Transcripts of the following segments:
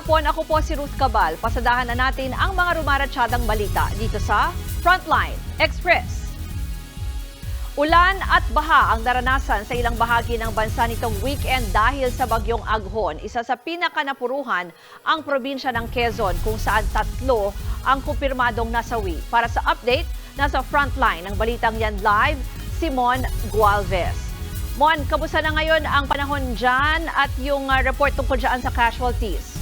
hapon, ako po si Ruth Cabal. Pasadahan na natin ang mga rumaratsyadang balita dito sa Frontline Express. Ulan at baha ang naranasan sa ilang bahagi ng bansa nitong weekend dahil sa bagyong Aghon. Isa sa pinakanapuruhan ang probinsya ng Quezon kung saan 3 ang kumpirmadong nasawi. Para sa update, nasa frontline ng balitang yan live, Simon Gualvez. Mon, kamusta na ngayon ang panahon dyan at yung report tungkol dyan sa casualties?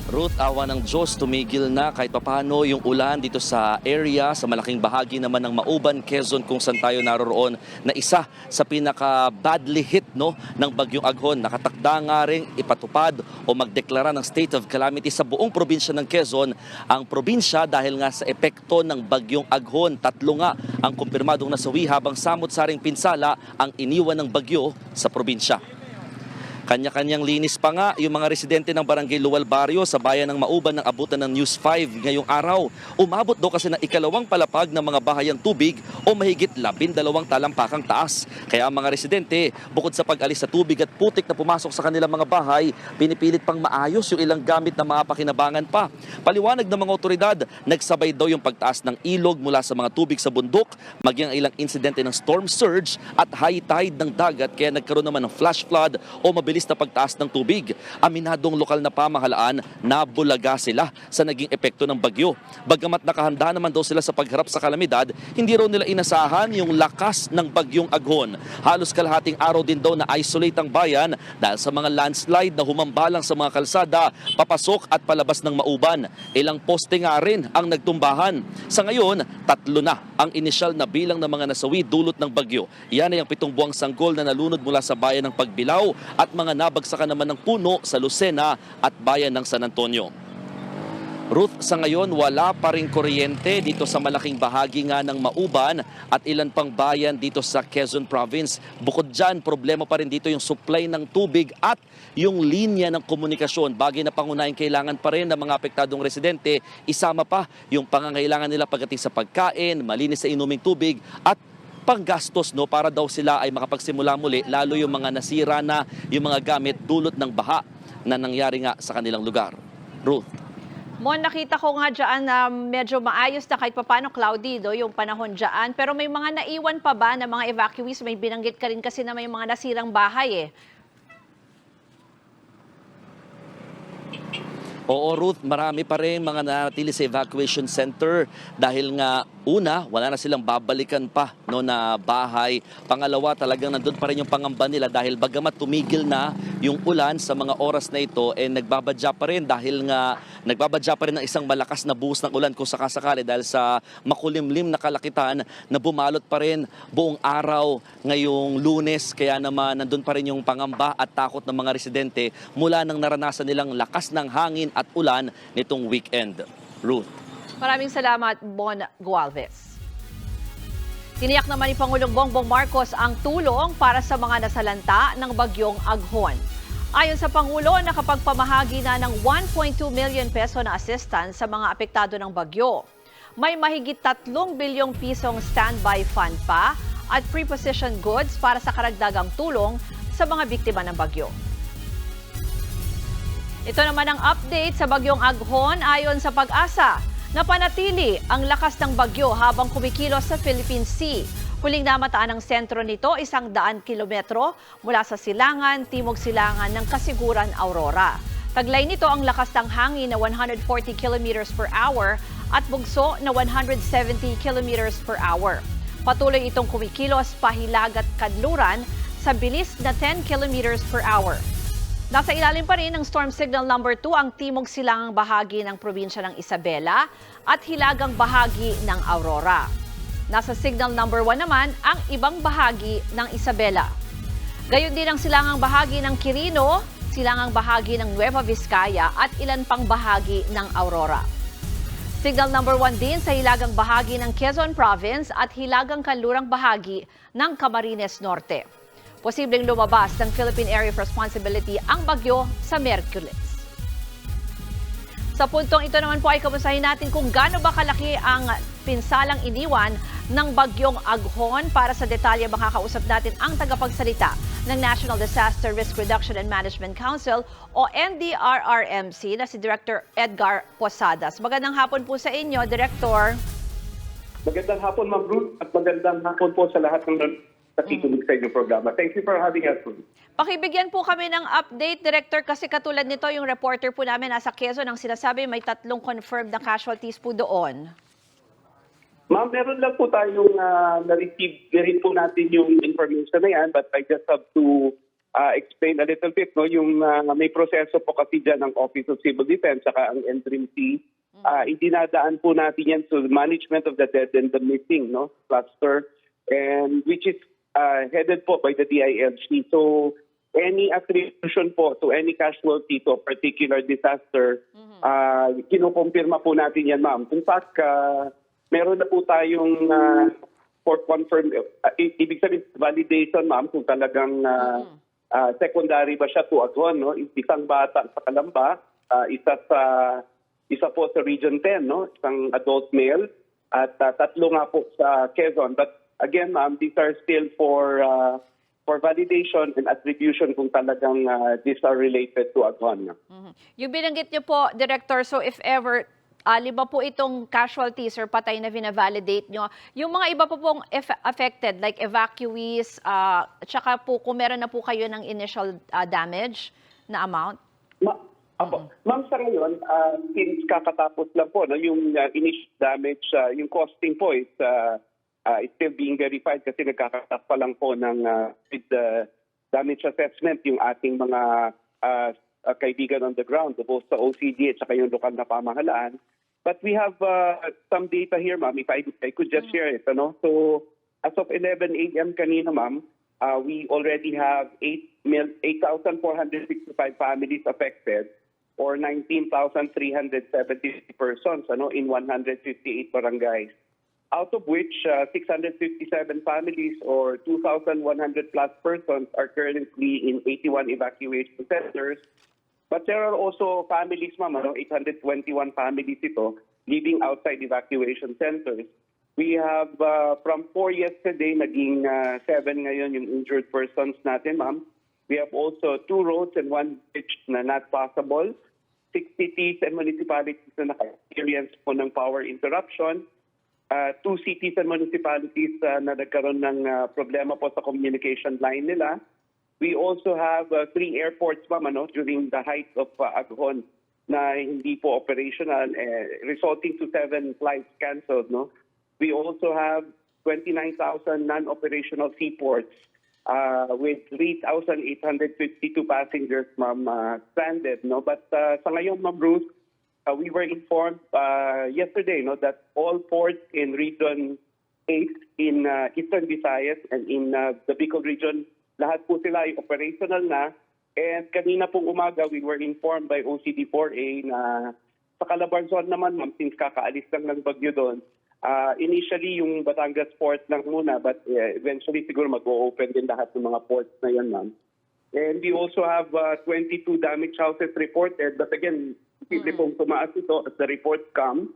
Ruth, awa ng Diyos, tumigil na kahit papano yung ulan dito sa area, sa malaking bahagi naman ng Mauban, Quezon kung saan tayo naroroon na isa sa pinaka-badly hit ng bagyong Aghon. Nakatakda nga rin ipatupad o magdeklara ng state of calamity sa buong probinsya ng Quezon. Ang probinsya dahil nga sa epekto ng bagyong Aghon, 3 nga ang kumpirmadong nasawi habang samot-saring pinsala ang iniwan ng bagyo sa probinsya. Kanya-kanyang linis pa nga yung mga residente ng Barangay Luwal Barrio sa bayan ng Mauban ng abutan ng News 5 ngayong araw. Umabot daw kasi na ikalawang palapag ng mga bahayang tubig o mahigit 12 talampakang taas. Kaya ang mga residente, bukod sa pag-alis sa tubig at putik na pumasok sa kanilang mga bahay, pinipilit pang maayos yung ilang gamit na mga pakinabangan pa. Paliwanag ng mga otoridad, nagsabay daw yung pagtaas ng ilog mula sa mga tubig sa bundok, maging ang ilang insidente ng storm surge at high tide ng dagat kaya nagkaroon naman ng flash flood o mabilis na pagtaas ng tubig. Aminadong lokal na pamahalaan na bulaga sila sa naging epekto ng bagyo. Bagamat nakahanda naman daw sila sa pagharap sa kalamidad, hindi raw nila inasahan yung lakas ng bagyong Aghon. Halos kalahating araw din daw na isolate ang bayan dahil sa mga landslide na humambalang sa mga kalsada, papasok at palabas ng Mauban. Ilang poste nga rin ang nagtumbahan. Sa ngayon, 3 na ang inisyal na bilang ng mga nasawi dulot ng bagyo. Yan ay ang 7 buwang sanggol na nalunod mula sa bayan ng Pagbilao at mga nabagsakan naman ng puno sa Lucena at bayan ng San Antonio. Ruth, sa ngayon wala pa ring kuryente dito sa malaking bahagi nga ng Mauban at ilan pang bayan dito sa Quezon Province. Bukod dyan, problema pa rin dito yung supply ng tubig at yung linya ng komunikasyon. Bagay na pangunahing kailangan pa rin ng mga apektadong residente, isama pa yung pangangailangan nila pagdating sa pagkain, malinis sa inuming tubig at panggastos para daw sila ay makapagsimula muli, lalo yung mga nasira na yung mga gamit dulot ng baha na nangyari nga sa kanilang lugar. Ruth. Mon, nakita ko nga dyan na medyo maayos na kahit papano cloudy yung panahon dyan. Pero may mga naiwan pa ba na mga evacuees? May binanggit ka rin kasi na may mga nasirang bahay . Oo, Ruth, marami pa rin mga nanatili sa evacuation center dahil nga una, wala na silang babalikan pa na bahay. Pangalawa, talagang nandun pa rin yung pangamba nila dahil bagamat tumigil na yung ulan sa mga oras na ito, nagbabadya pa rin dahil nga nagbabadya pa rin ng isang malakas na buhos ng ulan kung sakasakali dahil sa makulimlim na kalakitan na bumalot pa rin buong araw ngayong Lunes. Kaya naman nandun pa rin yung pangamba at takot ng mga residente mula nang naranasan nilang lakas ng hangin at ulan nitong weekend. Ruth. Maraming salamat, Bon Gualvez. Tiniyak naman ni Pangulong Bongbong Marcos ang tulong para sa mga nasalanta ng bagyong Aghon. Ayon sa Pangulo, nakapagpamahagi na ng 1.2 million peso na assistance sa mga apektado ng bagyo. May mahigit 3 bilyong pisong standby fund pa at preposition goods para sa karagdagang tulong sa mga biktima ng bagyo. Ito naman ang update sa bagyong Aghon ayon sa Pag-asa. Napanatili ang lakas ng bagyo habang kumikilos sa Philippine Sea. Huling namataan ng sentro nito 100 kilometro mula sa silangan, timog silangan ng Kasiguran, Aurora. Taglay nito ang lakas ng hangin na 140 kilometers per hour at bugso na 170 kilometers per hour. Patuloy itong kumikilos pahilag at kadluran sa bilis na 10 kilometers per hour. Nasa ilalim pa rin ng Storm Signal number 2 ang timog silangang bahagi ng probinsya ng Isabela at hilagang bahagi ng Aurora. Nasa Signal number 1 naman ang ibang bahagi ng Isabela. Gayon din ang silangang bahagi ng Quirino, silangang bahagi ng Nueva Vizcaya at ilan pang bahagi ng Aurora. Signal number 1 din sa hilagang bahagi ng Quezon Province at hilagang kanlurang bahagi ng Camarines Norte. Posibleng lumabas ng Philippine Area of Responsibility ang bagyo sa Miyerkules. Sa puntong ito naman po ay kamustahin natin kung gaano ba kalaki ang pinsalang iniwan ng bagyong Aghon. Para sa detalye, makakausap natin ang tagapagsalita ng National Disaster Risk Reduction and Management Council o NDRRMC na si Director Edgar Posadas. Magandang hapon po sa inyo, Director. Magandang hapon, Ma'am Ruth, at magandang hapon po sa lahat ng nakikinig sa inyong programa. Thank you for having us. Pakibigyan po kami ng update, Director, kasi katulad nito, yung reporter po namin nasa Quezon ang sinasabi may 3 confirmed na casualties po doon. Ma'am, meron lang po tayong na-receive. Rin po natin yung information na yan, but I just have to explain a little bit. No? Yung may proseso po kasi dyan ng Office of Civil Defense saka ang NDRRMC. Idinadaan po natin yan to the management of the dead and the missing cluster, and which is headed po by the DILG. So any attribution po to any casualty to a particular disaster, kinukumpirma po natin yan, ma'am. In fact, meron na po tayong for confirm, ibig sabihin validation, ma'am, kung talagang secondary ba siya to Aghon, no? Isang bata sa Calamba, isa po sa Region 10, no? Isang adult male, at 3 nga po sa Quezon. But again, ma'am, these are still for validation and attribution kung talagang these are related to Aghon. Yung binanggit niyo po, Director, so if ever, 5 po itong casualties or patay na vina-validate nyo, yung mga iba po pong affected, like evacuees, tsaka po kung meron na po kayo ng initial damage na amount? Ma'am, sa ngayon, since kakatapos lang po, no, yung initial damage, yung costing po is still being verified kasi nagkakatak pa lang po ng with the damage assessment yung ating mga kaibigan on the ground, both sa OCD at saka yung lokal na pamahalaan. But we have some data here, ma'am, if I could just share it. Ano? So as of 11 a.m. kanina, ma'am, we already have 8,465 families affected, or 19,370 persons in 158 barangays. Out of which 657 families or 2,100 plus persons are currently in 81 evacuation centers. But there are also families, ma'am, 821 families ito, living outside evacuation centers. We have from 4 yesterday, naging 7 ngayon yung injured persons natin, ma'am. We have also 2 roads and 1 bridge na not passable. 6 cities and municipalities na naka-experience po ng power interruption. 2 cities and municipalities na nagkaroon ng problema po sa communication line nila. We also have 3 airports, ma'am, during the height of Aghon na hindi po operational, resulting to 7 flights canceled. No? We also have 29,000 non-operational seaports with 3,852 passengers, ma'am, stranded. No? But sa ngayon, ma'am Bruce, we were informed yesterday that all ports in Region 8 in Eastern Visayas and in the Bicol region, lahat po sila ay operational na. And kanina pong umaga, we were informed by OCD4A na sa Calabarzon naman, ma'am, since kakaalis lang ng bagyo doon, initially yung Batangas port lang muna, but eventually siguro mag-o-open din lahat ng mga ports na yan, ma'am. And we also have 22 damaged houses reported, but again, posible pong tumaas ito as the reports come.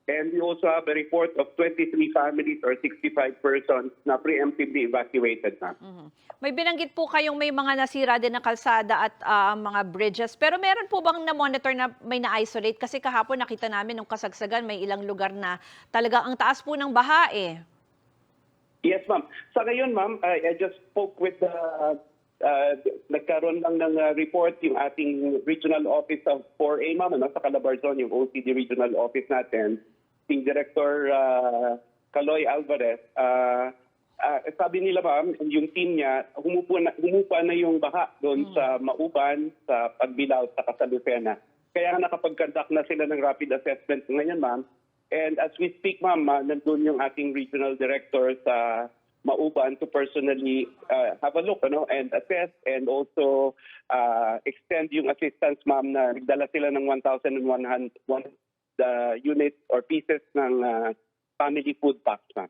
And we also have a report of 23 families or 65 persons na preemptively evacuated na. May binanggit po kayong may mga nasira din na kalsada at mga bridges. Pero meron po bang na-monitor na may na-isolate? Kasi kahapon nakita namin nung kasagsagan may ilang lugar na talaga ang taas po ng baha eh. Yes, ma'am. Sa ngayon, ma'am, I just spoke with the nagkaroon lang ng report yung ating regional office of 4A, ma'am, sa Calabarzon, yung OCD regional office natin, yung Director Caloy Alvarez. Sabi nila, ma'am, yung team niya, humupa na yung baha doon sa Mauban, sa Pagbilao, sa Lucena. Kaya nakapag-conduct na sila ng rapid assessment ngayon, ma'am. And as we speak, ma'am, nandun yung ating regional director sa Mauban to personally have a look and assess and also extend yung assistance, ma'am, na nagdala sila ng 1,100 units or pieces ng family food packs, ma'am.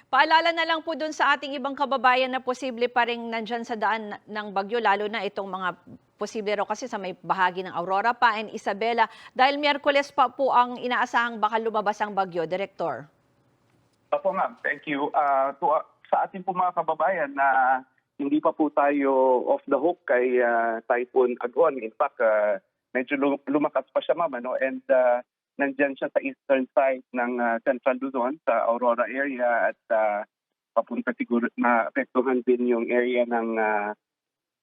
Paalala na lang po dun sa ating ibang kababayan na posible pa rin nandyan sa daan ng bagyo, lalo na itong mga posible raw kasi sa may bahagi ng Aurora pa and Isabela. Dahil Miyerkules pa po ang inaasahang baka lumabas ang bagyo, Director. Opo ma'am, thank you. Sa ating po mga kababayan na hindi pa po tayo off the hook kay Typhoon Aghon. In fact, medyo lumakas pa siya ma'am. Ano? And nandyan siya sa eastern side ng Central Luzon, sa Aurora area at papunta siguro na apektuhan din yung area ng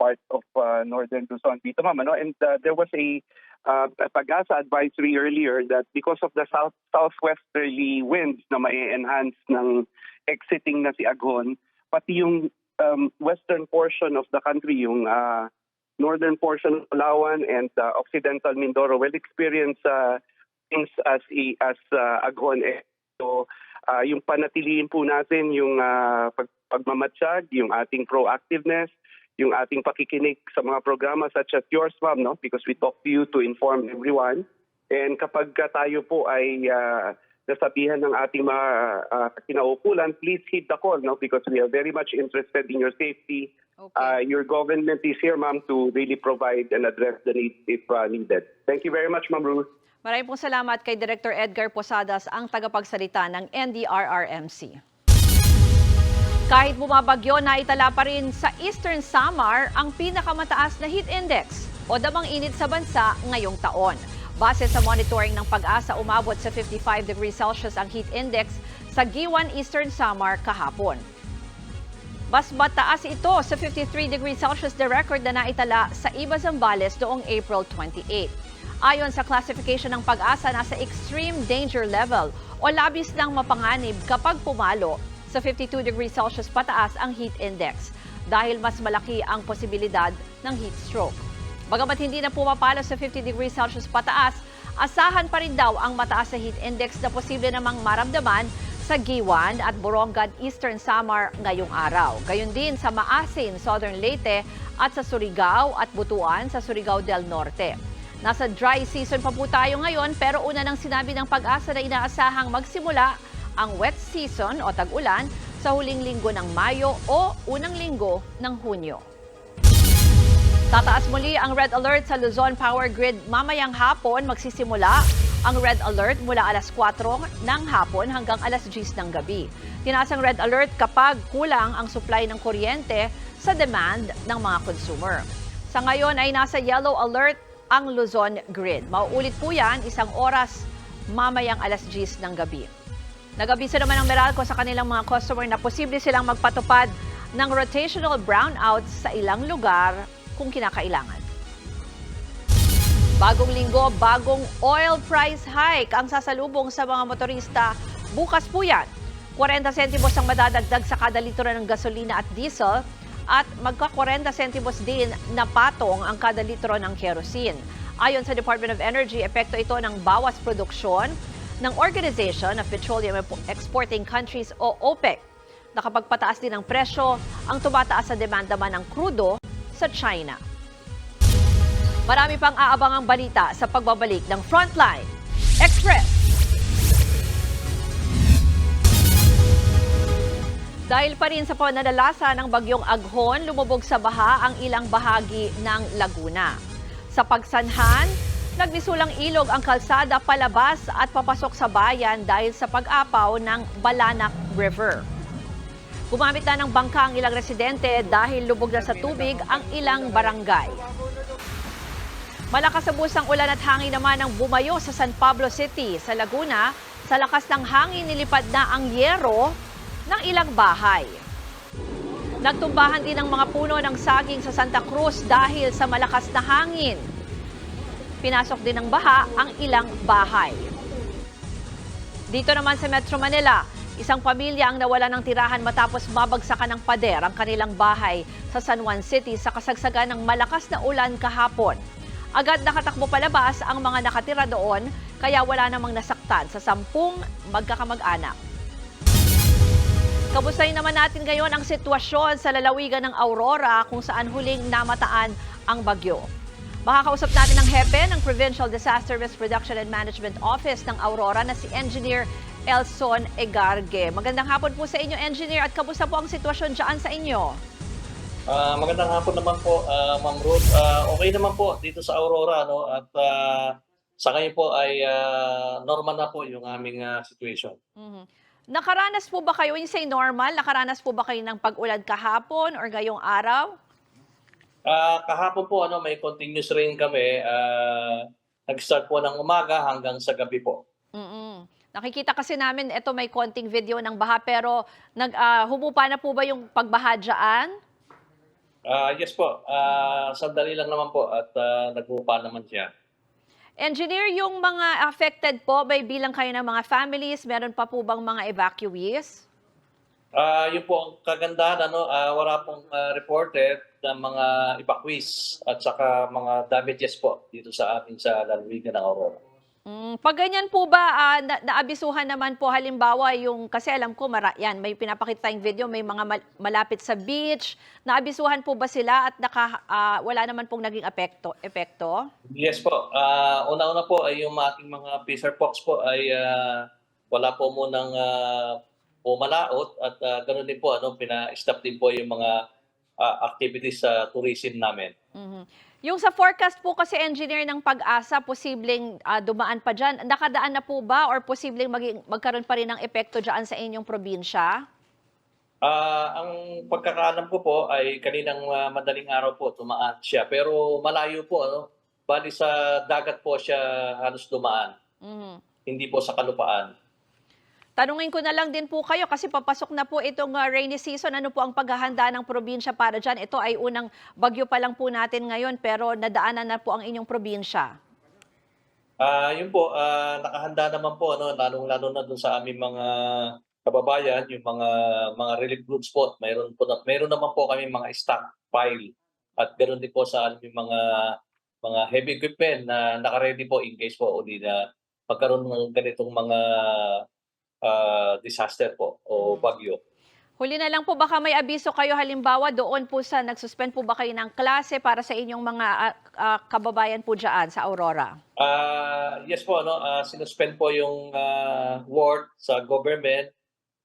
part of northern Luzon dito ma'am. Ano? And there was a Pag-asa advisory earlier that because of the southwesterly winds na mai-enhance ng exiting na si Aghon, pati yung western portion of the country, yung northern portion of Palawan and occidental Mindoro will experience things as Aghon. So yung panatiliin po natin yung pagmamatsyag, yung ating proactiveness, yung ating pakikinig sa mga programa such as yours, ma'am, no? Because we talk to you to inform everyone. And kapag tayo po ay nasabihan ng ating mga kinaukulan, please heed the call, no? Because we are very much interested in your safety. Okay. Your government is here, ma'am, to really provide and address the needs if needed. Thank you very much, Ma'am Ruth. Maraming pong salamat kay Director Edgar Posadas, ang tagapagsalita ng NDRRMC. Kahit bumabagyo, naitala pa rin sa Eastern Samar ang pinakamataas na heat index o damang init sa bansa ngayong taon. Base sa monitoring ng Pag-asa, umabot sa 55 degrees Celsius ang heat index sa Giwan, Eastern Samar kahapon. Mas mataas ito sa 53 degrees Celsius na record na naitala sa Iba, Zambales noong April 28. Ayon sa classification ng Pag-asa, nasa extreme danger level o labis ng mapanganib kapag pumalo sa 52 degrees Celsius pataas ang heat index dahil mas malaki ang posibilidad ng heat stroke. Bagamat hindi na pumapalo sa 50 degrees Celsius pataas, asahan pa rin daw ang mataas na heat index na posible namang maramdaman sa Giwan at Borongan, Eastern Samar ngayong araw. Gayon din sa Maasin, Southern Leyte at sa Surigao at Butuan sa Surigao del Norte. Nasa dry season pa po tayo ngayon pero una nang sinabi ng Pag-asa na inaasahang magsimula ang wet season o tag-ulan sa huling linggo ng Mayo o unang linggo ng Hunyo. Tataas muli ang red alert sa Luzon Power Grid mamayang hapon. Magsisimula ang red alert mula alas 4 ng hapon hanggang alas 10 ng gabi. Tinaas ang red alert kapag kulang ang supply ng kuryente sa demand ng mga consumer. Sa ngayon ay nasa yellow alert ang Luzon Grid. Mauulit po yan isang oras mamayang alas 10 ng gabi. Nag-abisa naman ang Meralco sa kanilang mga customer na posible silang magpatupad ng rotational brownouts sa ilang lugar kung kinakailangan. Bagong linggo, bagong oil price hike ang sasalubong sa mga motorista. Bukas po yan. 40 sentimos ang madadagdag sa kada litro ng gasolina at diesel at magka-40 sentimos din na patong ang kada litro ng kerosene. Ayon sa Department of Energy, epekto ito ng bawas produksyon ng Organization of Petroleum Exporting Countries o OPEC. Nakapagpataas din ng presyo ang tumataas sa demanda man ng krudo sa China. Marami pang aabangang balita sa pagbabalik ng Frontline Express. Dahil pa rin sa pananalasa ng bagyong Aghon, lumubog sa baha ang ilang bahagi ng Laguna. Sa Pagsanhan, nagmisulang ilog ang kalsada palabas at papasok sa bayan dahil sa pag-apaw ng Balanak River. Gumamit na ng bangka ang ilang residente dahil lubog na sa tubig ang ilang barangay. Malakas sa busang ulan at hangin naman ang bumayo sa San Pablo City, sa Laguna. Sa lakas ng hangin, nilipad na ang yero ng ilang bahay. Nagtumbahan din ang mga puno ng saging sa Santa Cruz dahil sa malakas na hangin. Pinasok din ng baha ang ilang bahay. Dito naman sa Metro Manila, isang pamilya ang nawala ng tirahan matapos mabagsakan ng pader ang kanilang bahay sa San Juan City sa kasagsagan ng malakas na ulan kahapon. Agad nakatakbo palabas ang mga nakatira doon kaya wala namang nasaktan sa 10 magkakamag-anak. Kamustahin naman natin ngayon ang sitwasyon sa lalawigan ng Aurora kung saan huling namataan ang bagyo. Makakausap natin ang hepe ng Provincial Disaster Risk Reduction and Management Office ng Aurora na si Engineer Elson Egarge. Magandang hapon po sa inyo, Engineer, at kamusta po ang sitwasyon dyan sa inyo? Magandang hapon naman po, Ma'am Ruth. Okay naman po dito sa Aurora, no? At sa ngayon po ay normal na po yung aming situation. Mhm. Nakaranas po ba kayo, when you say normal, nakaranas po ba kayo ng pag-ulan kahapon or ngayong araw? Kahapon po may continuous rain kami. Nag-start po ng umaga hanggang sa gabi po. Mm. Nakikita kasi namin, ito may konting video ng baha, pero humupa na po ba yung pagbaha dyan? Yes po, sandali lang naman po at nagbupa naman siya. Engineer, yung mga affected po, may bilang kayo ng mga families, meron pa po bang mga evacuees? Yun po ang kagandahan, wala pong reported na mga evacuees at saka mga damages po dito sa amin sa lalawigan ng Aurora. Pag ganyan po ba, naabisuhan naman po halimbawa yung, kasi alam ko, yan, may pinapakita tayong video, may mga malapit sa beach, naabisuhan po ba sila at wala naman pong naging epekto? Yes po. Una-una po ay yung ating mga fisher folks po ay wala po munang pumalaot at ganoon din po, pina-stop din po yung mga activities sa tourism namin. Mhm. Yung sa forecast po kasi, Engineer, ng Pag-asa, posibleng dumaan pa dyan. Nakadaan na po ba or posibleng magkaroon pa rin ng epekto dyan sa inyong probinsya? Ang pagkakaalam ko po ay kaninang madaling araw po tumaan siya. Pero malayo po, bali sa dagat po siya halos dumaan. Mhm. Hindi po sa kalupaan. Tanungin ko na lang din po kayo kasi papasok na po itong rainy season. Ano po ang paghahanda ng probinsya para dyan? Ito ay unang bagyo pa lang po natin ngayon pero nadaanan na po ang inyong probinsya. Yun po, nakahanda naman po, lalong-lalo na doon sa aming mga kababayan, yung mga relief goods po. Mayroon naman po kami mga stockpile at ganoon din po sa aming mga heavy equipment na naka-ready po in case po uli na magkaroon ng ganitong mga disaster po o bagyo. Huli na lang po, baka may abiso kayo halimbawa doon po sa nagsuspend po ba kayo ng klase para sa inyong mga kababayan po dyan sa Aurora? Yes po, sinuspend po yung work sa government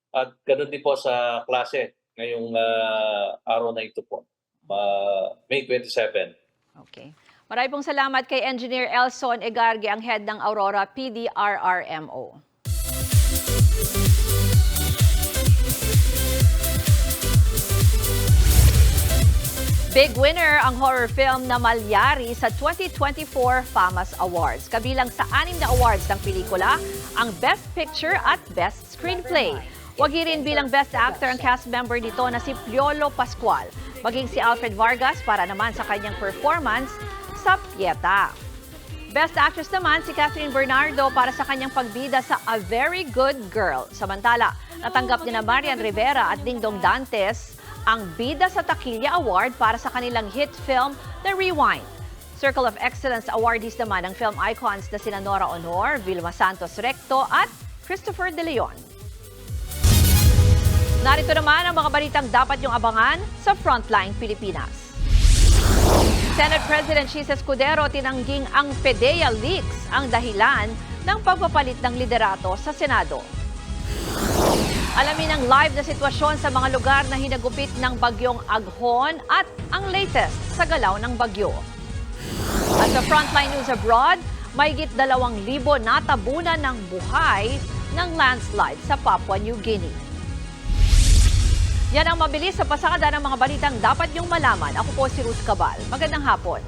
at ganoon din po sa klase ngayong araw na ito po, May 27. Okay. Maraming pong salamat kay Engineer Elson Egarge, ang head ng Aurora PDRRMO. Big winner ang horror film na Malyari sa 2024 FAMAS Awards. Kabilang sa 6 na awards ng pelikula, ang Best Picture at Best Screenplay. Wagi rin bilang Best Actor ang cast member nito na si Piolo Pascual, maging si Alfred Vargas para naman sa kanyang performance sa Pieta. Best Actress naman si Catherine Bernardo para sa kanyang pagbida sa A Very Good Girl. Samantala, natanggap ni na Marian Rivera at Dingdong Dantes ang Bida sa Taquilla Award para sa kanilang hit film, The Rewind. Circle of Excellence awardees naman ang film icons na sina Nora Honor, Vilma Santos Recto at Christopher De Leon. Narito naman ang mga balitang dapat niyong abangan sa Frontline Pilipinas. Senate President Chis Escudero tinangging ang PDEA leaks ang dahilan ng pagpapalit ng liderato sa Senado. Alamin ang live na sitwasyon sa mga lugar na hinagupit ng bagyong Aghon at ang latest sa galaw ng bagyo. At sa Frontline News Abroad, mahigit 2,000 natabunan ng buhay ng landslide sa Papua New Guinea. Yan ang mabilis sa pasada ng mga balitang dapat niyong malaman. Ako po si Ruth Cabal. Magandang hapon.